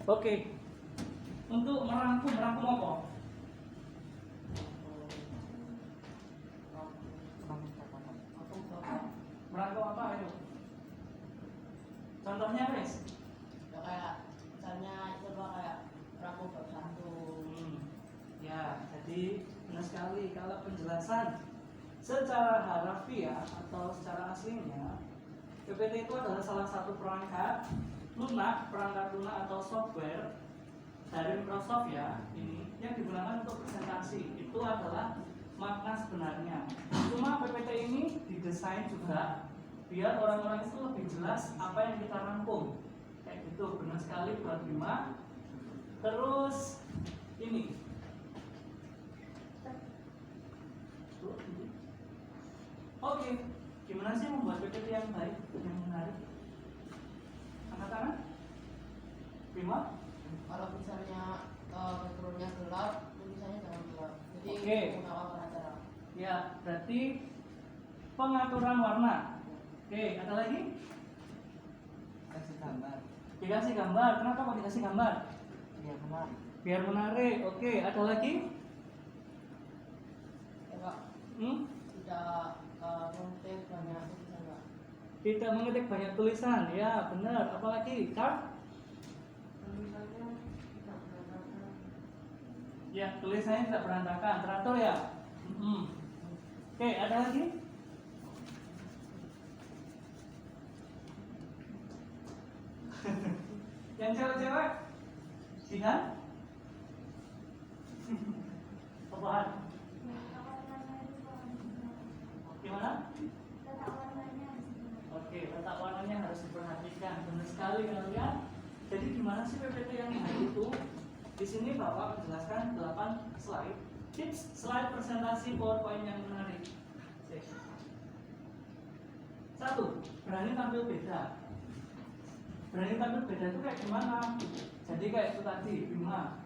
Oke. Untuk merangkum apa? Merangkum apa ayo? Contohnya guys. Ya kayak misalnya itu loh kayak rangkum bab 1. Ya, jadi benar sekali kalau penjelasan secara harafiah atau secara aslinya PPT itu adalah salah satu perangkat lunak atau software dari Microsoft ya ini yang digunakan untuk presentasi. Itu adalah makna sebenarnya. Cuma PPT ini didesain juga biar orang-orang itu lebih jelas apa yang kita rangkum. Kayak gitu, benar sekali buat Bima. Terus ini. Oke, gimana sih membuat PPT yang baik, yang menarik? Angkat tangan. Bima? Kalau misalnya backgroundnya gelap, tulisannya jangan gelap. Jadi Oke. menggunakan warna cerah. Ya, berarti pengaturan warna. Oke, ada lagi? Kasih gambar. Dikasih gambar. Kenapa kok dikasih gambar? Biar menarik. Biar menarik. Oke, ada lagi? Ya Pak, tidak mengetik banyak tulisan Pak. Tidak mengetik banyak tulisan. Ya, benar. Apalagi? Kak? Tulisannya tidak berantakan. Ya, tulisannya tidak berantakan. Teratur ya? Oke, ada lagi? Yang cewek-cewek? Jihan? Apaan? Gimana? Oke, letak warnanya harus diperhatikan. Benar sekali kalian. Jadi gimana sih PPT yang baik itu? Di sini Bapak menjelaskan 8 slide. Tips slide presentasi PowerPoint yang menarik. 1. Berani tampil beda. Berani tampil beda itu kayak gimana? Jadi kayak itu tadi, Bima.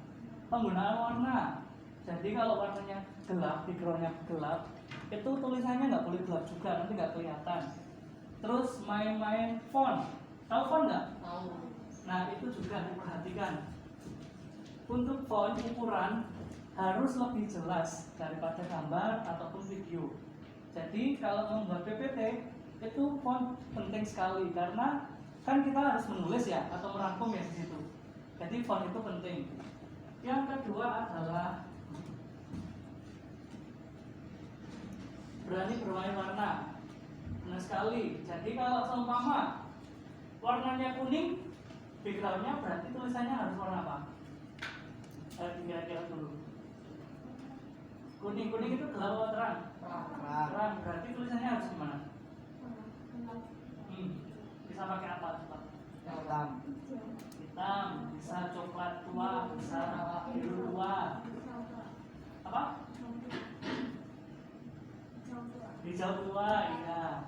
Penggunaan warna. Jadi kalau warnanya gelap, backgroundnya gelap, itu tulisannya nggak boleh gelap juga, nanti nggak kelihatan. Terus main-main font. Tahu font nggak? Tahu. Nah itu juga diperhatikan. Untuk font ukuran harus lebih jelas daripada gambar ataupun video. Jadi kalau membuat PPT itu font penting sekali karena kan kita harus menulis ya atau merangkum ya di situ. Jadi font itu penting. Yang kedua adalah berani bermain warna. Benar sekali. Jadi kalau seumpama warnanya kuning, backgroundnya berarti tulisannya harus warna apa? Kira-kira dulu. Kuning itu gelap atau terang? Terang. Berarti tulisannya harus gimana? Bisa pakai apa coba? Hitam. Hitam, bisa coklat tua, bisa biru tua. Apa? Hijau tua, iya.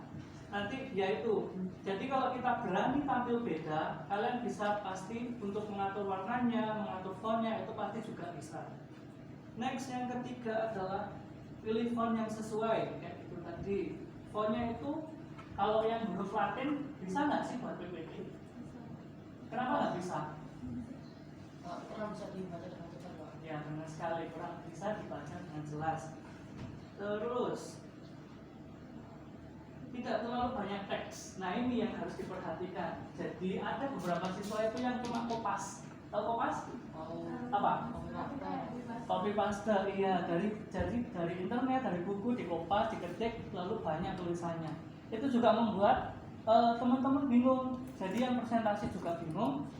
Nanti ya itu. Jadi kalau kita berani tampil beda, kalian bisa pasti untuk mengatur warnanya, mengatur fontnya itu pasti juga bisa. Next yang ketiga adalah pilih font yang sesuai kayak itu tadi. Fontnya itu kalau yang huruf Latin bisa nggak sih buat PPT? Kenapa nggak bisa? Kurang bisa dibaca dengan cepat Pak. Ya benar sekali, kurang bisa dibaca dengan jelas. Terus tidak terlalu banyak teks. Nah ini yang harus diperhatikan. Jadi ada beberapa siswa itu yang cuma kopas. Tahu kopas? Tahu. Apa? Copy paste, iya. Jadi dari internet, dari buku dikopas, diketik, lalu banyak tulisannya. Itu juga membuat teman-teman bingung. Jadi yang presentasi juga bingung,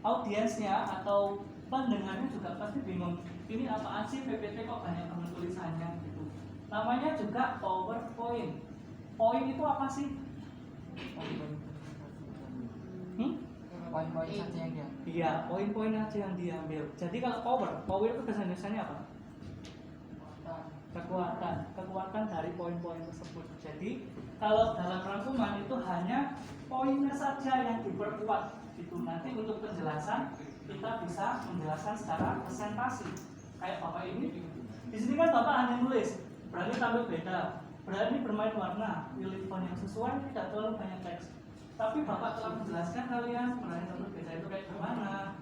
audiensnya atau pendengarnya juga pasti bingung. Ini apaan sih PPT kok banyak banget tulisannya gitu. Namanya juga PowerPoint. Poin itu apa sih? Poin-poin saja yang dia. Iya, poin-poin aja yang diambil. Jadi kalau power itu bahasa Indonesianya apa? Kekuatan dari poin-poin tersebut. Jadi kalau dalam rangkuman itu hanya poinnya saja yang diperkuat gitu. Nanti untuk penjelasan kita bisa menjelaskan secara presentasi. Kayak Bapak ini, di sini kan Bapak hanya nulis, berani tampil beda, berani bermain warna, pilih font yang sesuai, tidak terlalu banyak teks. Tapi Bapak telah menjelaskan kalian berani tampil beda itu kayak gimana,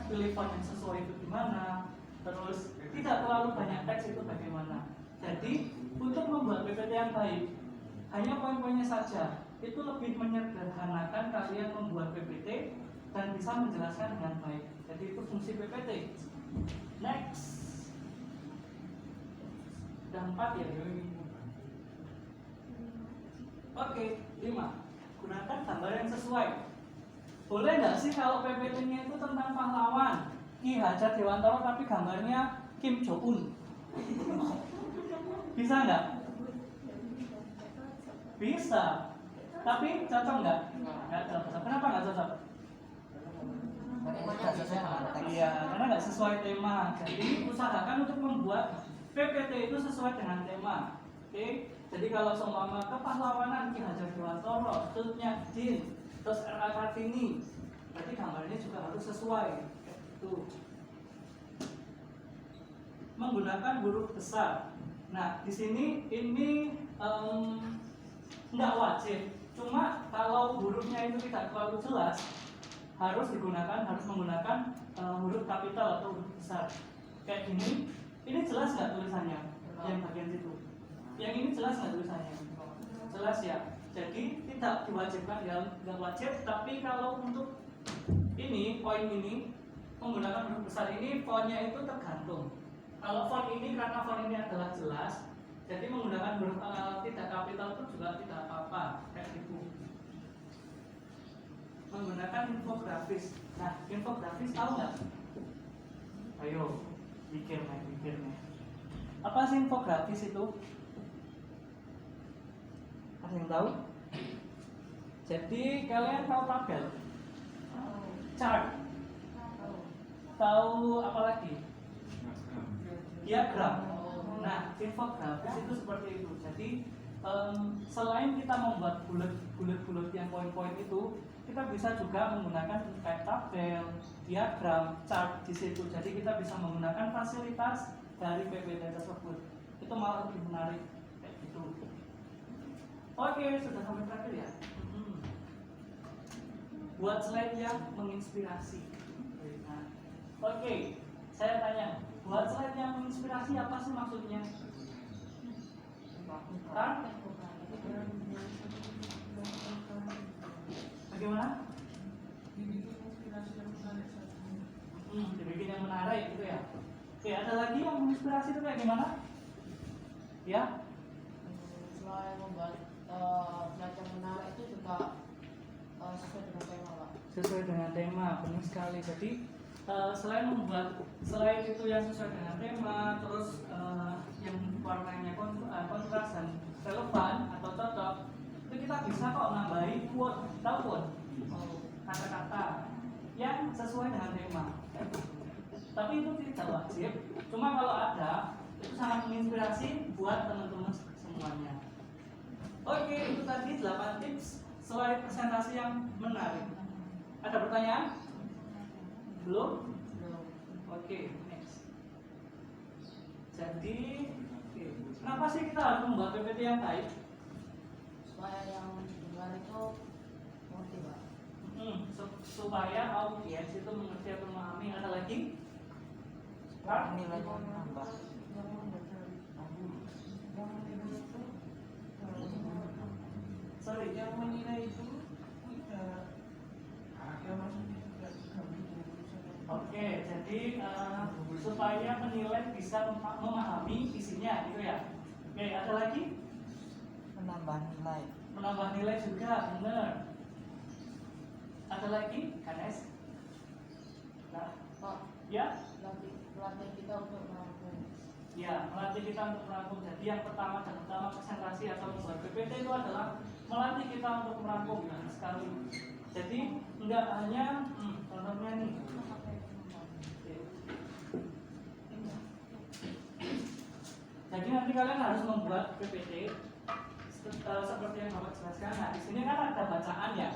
pilih font yang sesuai itu gimana, terus tidak terlalu banyak teks itu bagaimana. Jadi untuk membuat PPT yang baik, hanya poin-poinnya saja, itu lebih menyederhanakan kalian membuat PPT dan bisa menjelaskan dengan baik. Jadi itu fungsi PPT. Next, udah 4 ya. Oke, 5. Gunakan gambar yang sesuai. Boleh nggak sih kalau PPT-nya itu tentang pahlawan Ki Hajar Dewantara tapi gambarnya Kim Jong Un? Bisa nggak? Bisa. Tapi cocok nggak? Nggak cocok. Kenapa nggak cocok? Karena itu nggak sesuai sama teks. Iya, karena nggak sesuai tema. Jadi usahakan untuk membuat PPT itu sesuai dengan tema. Oke. Jadi kalau seumpama kepahlawanan Ki Hajar Dewantara, Tutnya Din, terus R.A. Kartini, berarti gambarnya juga harus sesuai. Itu. Menggunakan huruf besar. Nah, di sini ini nggak wajib. Cuma kalau hurufnya itu tidak terlalu jelas, harus menggunakan huruf kapital atau huruf besar. Kayak gini, ini jelas nggak tulisannya? Yang bagian situ. Yang ini jelas nggak tulisannya? Jelas ya. Jadi tidak diwajibkan, ya nggak wajib. Tapi kalau untuk ini poin ini menggunakan huruf besar ini, fontnya itu tergantung. Kalau font ini karena font ini adalah jelas, jadi menggunakan huruf tidak kapital pun juga tidak apa-apa, kayak gitu. Menggunakan infografis. Nah, infografis tahu nggak? Ayo, mikir nih. Apa sih infografis itu? Ada yang tahu? Jadi kalian tahu tabel, chart, tahu apa lagi? Diagram. Nah, infografis itu seperti itu. Jadi selain kita membuat bulat-bulat yang poin-poin itu, kita bisa juga menggunakan kayak tabel, diagram, chart di situ. Jadi kita bisa menggunakan fasilitas dari PPT tersebut. Itu malah lebih menarik kayak gitu. Oke, sudah sampai terakhir ya. Buat slide yang menginspirasi. Nah, oke, saya tanya, buat slide yang menginspirasi apa sih maksudnya? Hah? Bagaimana? Dibikin yang menarik gitu ya. Oke, ada lagi yang menginspirasi itu kayak gimana? Ya? Selain membuat belajar menarik itu juga sesuai dengan tema, Pak. Sesuai dengan tema, benar sekali. Jadi selain itu yang sesuai dengan tema, terus yang warnanya kontras dan relevan atau cocok, itu kita bisa kok nambahin quote, tahu quote? Kata-kata yang sesuai dengan tema. Tapi itu tidak wajib. Cuma kalau ada, itu sangat menginspirasi buat teman-teman semuanya. Oke, itu tadi 8 tips slide presentasi yang menarik. Ada pertanyaan? Belum? Oke, next. Jadi, kenapa sih kita harus membuat PPT yang baik? Supaya yang dengar itu ngerti, Pak. Supaya audiens itu mengerti atau memahami. Ada lagi? Nilainya nambah. Sorry, Yang menilai itu tidak ya maksudnya tidak Oke, jadi supaya penilai bisa memahami isinya gitu ya. Oke, ada lagi? Menambah nilai. Menambah nilai juga, benar. Ada lagi, Kanes? Nah, Pak, ya, pelatih kita untuk merangkum. ya, melatih kita untuk merangkum. Jadi yang pertama dan utama presentasi atau membuat PPT itu adalah melatih kita untuk merangkum sekali. Jadi enggak hanya contohnya nih. Jadi nanti kalian harus membuat PPT seperti yang Bapak jelaskan. Nah, di sini kan ada bacaan ya.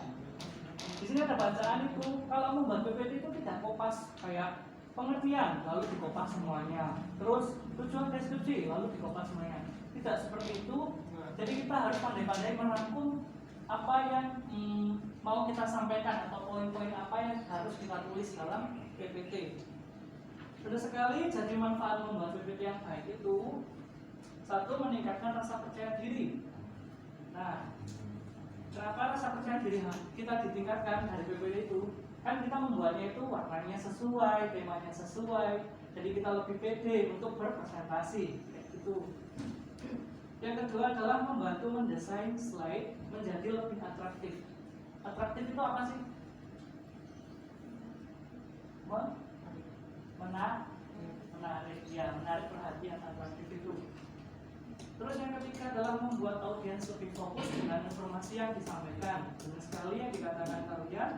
Di sini ada bacaan itu. Kalau membuat PPT itu tidak kopas kayak pengertian lalu dikopas semuanya. Terus tujuan deskripsi lalu dikopas semuanya. Tidak seperti itu. Jadi kita harus pandai-pandai merangkum apa yang mau kita sampaikan atau poin-poin apa yang harus kita tulis dalam PPT. Benar sekali, jadi manfaat membuat PPT yang baik itu satu, meningkatkan rasa percaya diri. Nah, kenapa rasa percaya diri kita ditingkatkan dari PPT itu? Kan kita membuatnya itu warnanya sesuai, temanya sesuai, jadi kita lebih pede untuk berpresentasi kayak gitu. Yang kedua adalah membantu mendesain slide menjadi lebih atraktif. Atraktif itu apa sih? Menarik, ya, menarik perhatian, atraktif itu. Terus yang ketiga adalah membuat audiens lebih fokus dengan informasi yang disampaikan. Benar sekali yang dikatakan kalian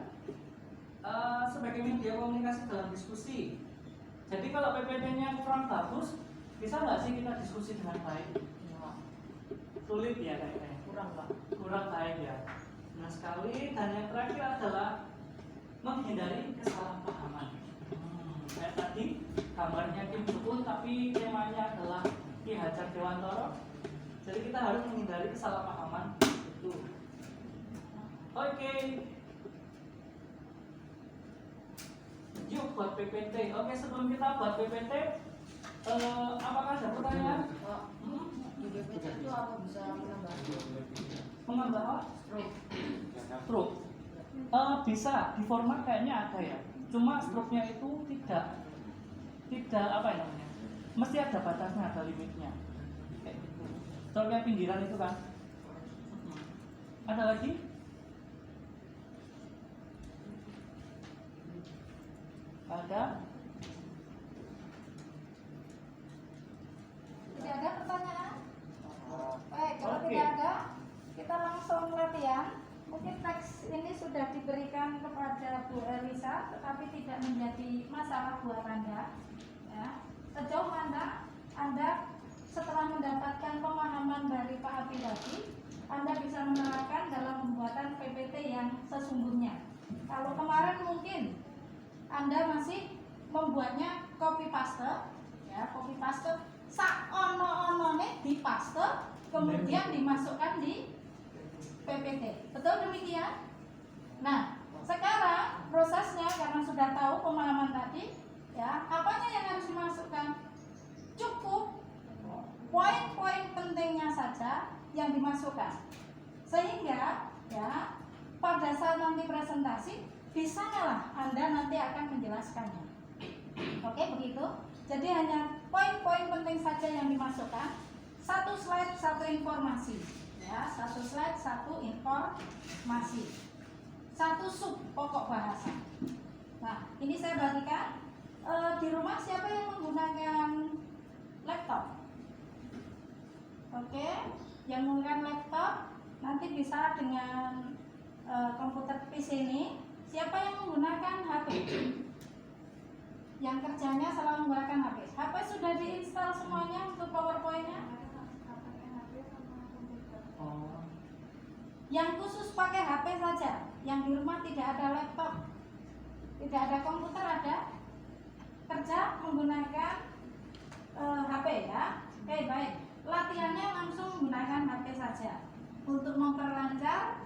sebagai media komunikasi dalam diskusi. Jadi kalau PPT-nya kurang bagus, bisa nggak sih kita diskusi dengan baik? Sulit ya kayaknya. Kurang baik ya. Benar sekali. Dan yang terakhir adalah menghindari kesalahpahaman. Kayak tadi gambarnya Kim Jong-un tapi temanya adalah Ki Hajar Dewantara. Jadi kita harus menghindari kesalahpahaman itu. Oke. Yuk buat PPT. Oke, sebelum kita buat PPT, apakah ada pertanyaan? Di PPT itu apa bisa menambah Menambah stroke? Bisa di format kayaknya ada ya. Cuma stroke-nya itu tidak apa ya namanya? Mesti ada batasnya, ada limitnya. Kayak gitu. Stroke-nya pinggiran itu kan. Ada lagi? Ada? Tidak ada pertanyaan? Baik, kalau Oke. tidak ada, kita langsung latihan. Mungkin teks ini sudah diberikan kepada Bu Elisa, tetapi tidak menjadi masalah buat Anda. Ya. Sejauh mana Anda setelah mendapatkan pemahaman dari Pak Abi tadi, Anda bisa menerapkan dalam pembuatan PPT yang sesungguhnya. Kalau kemarin mungkin Anda masih membuatnya copy paste, ya copy paste, sak ono-onone di paste, kemudian dimasukkan di PPT. Betul demikian? Nah, sekarang prosesnya karena sudah tahu pemahaman tadi, ya apanya yang harus dimasukkan? Cukup poin-poin pentingnya saja yang dimasukkan, sehingga ya pada saat nanti presentasi bisa lah Anda nanti akan menjelaskannya. Oke, begitu. Jadi hanya poin-poin penting saja yang dimasukkan. Satu slide, satu informasi. Ya, satu slide, satu informasi. Satu sub pokok bahasa. Nah, ini saya bagikan. Di rumah siapa yang menggunakan laptop? Oke, yang menggunakan laptop nanti bisa dengan komputer PC ini. Siapa yang menggunakan HP? Yang kerjanya selalu menggunakan HP. HP sudah diinstal semuanya untuk PowerPoint-nya? Oh. Yang khusus pakai HP saja, yang di rumah tidak ada laptop, tidak ada komputer, ada kerja menggunakan HP ya. Oke, baik. Latihannya langsung menggunakan HP saja untuk memperlancar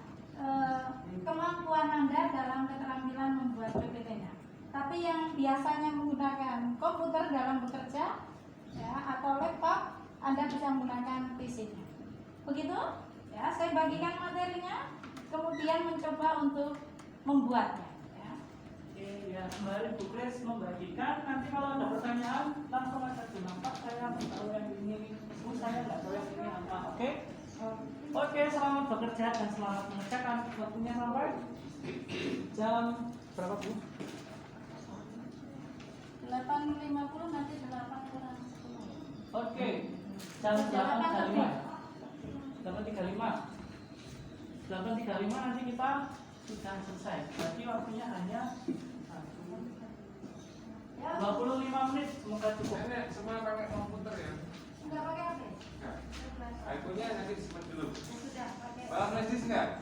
kemampuan Anda dalam keterampilan membuat PPT-nya. Tapi yang biasanya menggunakan komputer dalam bekerja ya, atau laptop, Anda bisa menggunakan PC-nya. Begitu? Ya, saya bagikan materinya, kemudian mencoba untuk membuatnya. Ya. Oke, ya kembali Bu Kris membagikan. Nanti kalau ada pertanyaan langsung aja bilang Pak, saya mau tahu yang ini, Bu saya nggak tahu yang ini apa. Oke? Oke, selamat bekerja dan selamat mengerjakan. Waktunya sampai jam berapa Bu? 8.50 nanti 8 kurang 10. Oke, jam 8.35. 8.35. 8.35 nanti kita sudah selesai. Berarti waktunya hanya 25 menit. Semoga cukup. Nenek semua pakai komputer ya? Enggak pakai HP? iPhone-nya nanti disimpan dulu. Sudah pakai. Flash disk nggak?